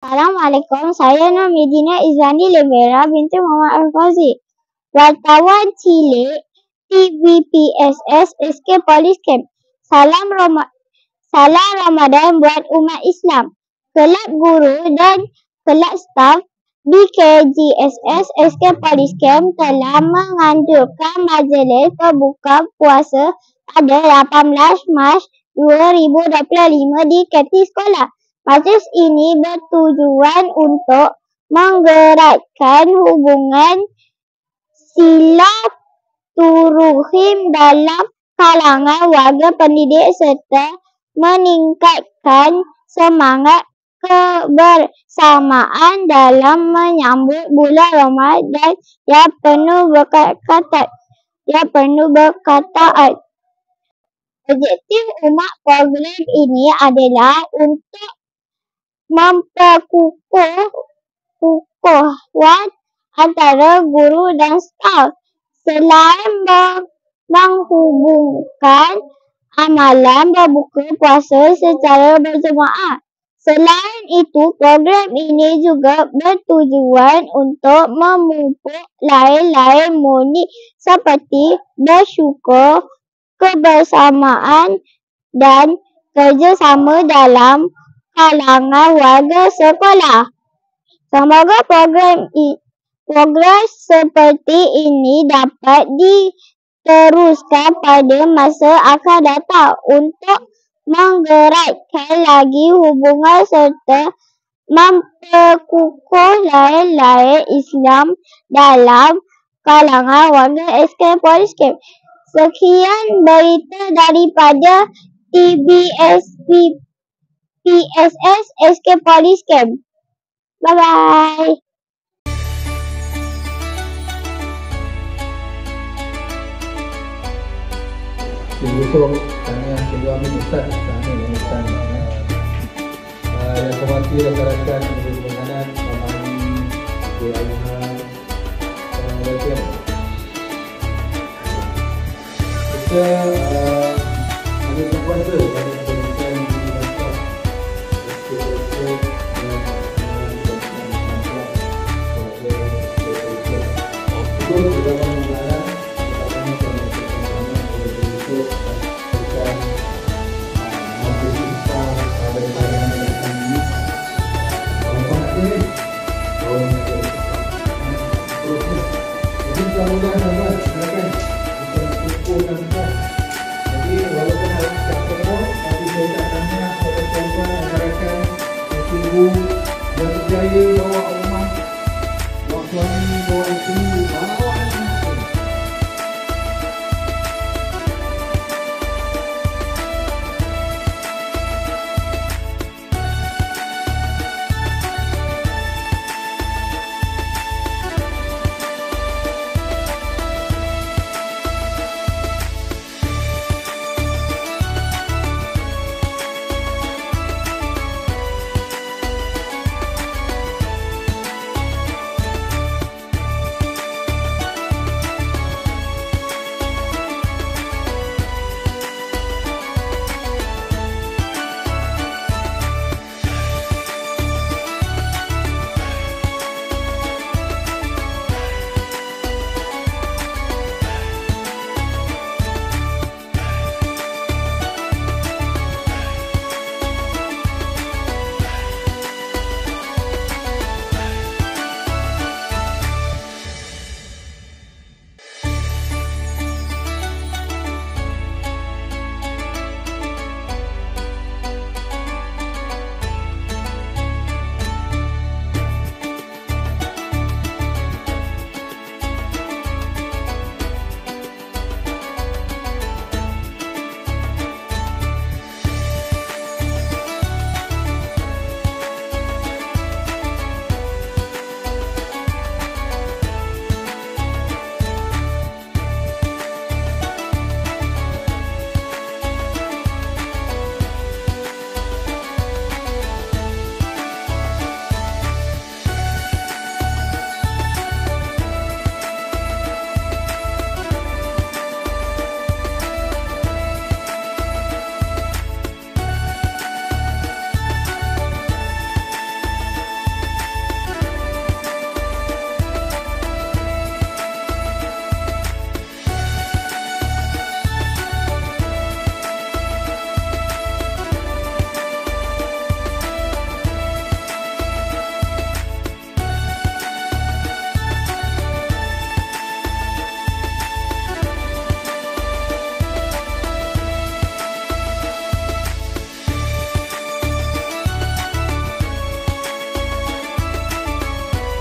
Assalamualaikum, saya Namidina Izani Levera binti Muhammad Al-Fazi, wartawan cilik TVPSS SK Polis Camp. Salam Ramadan buat umat Islam. Kelab guru dan kelab staf BKJSS SK Polis Camp telah menganjurkan majlis berbuka puasa pada 18 Mac 2025 di kantin sekolah. Majlis ini bertujuan untuk menggerakkan hubungan silaturahim dalam kalangan warga pendidik serta meningkatkan semangat kebersamaan dalam menyambut bulan Ramadan yang penuh berkataat. Objektif umat program ini adalah untuk memperkukuhan antara guru dan staf selain menghubungkan amalan berbuka puasa secara berjemaah. Selain itu, program ini juga bertujuan untuk memupuk lain-lain murni seperti bersyukur, kebersamaan dan kerjasama dalam kalangan warga sekolah. Semoga program seperti ini dapat diteruskan pada masa akan datang untuk menggerakkan lagi hubungan serta memperkukuh lain-lain Islam dalam kalangan warga SK Polis Camp. Sekian berita daripada PSS SK Polis Camp. Bye-bye. Dukung yang kedua Ustaz yang kemati rakan-rakan penganan pemahami di Al-Haq kita ada berpuasa pada pendidikan di Malaysia mudah-mudahan silakan kita kumpulkan semua. Jadi walaupun harus tak semua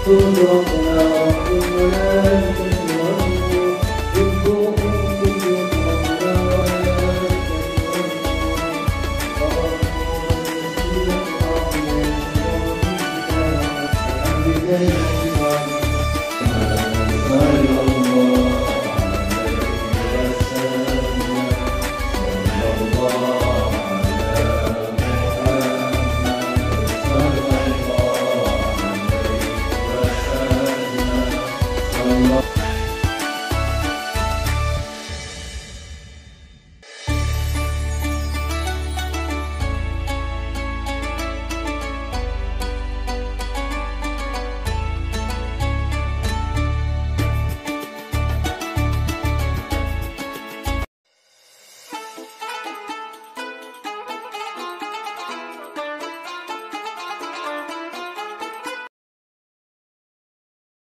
صدقنا والملائكة والروح والروح صدقنا والملائكة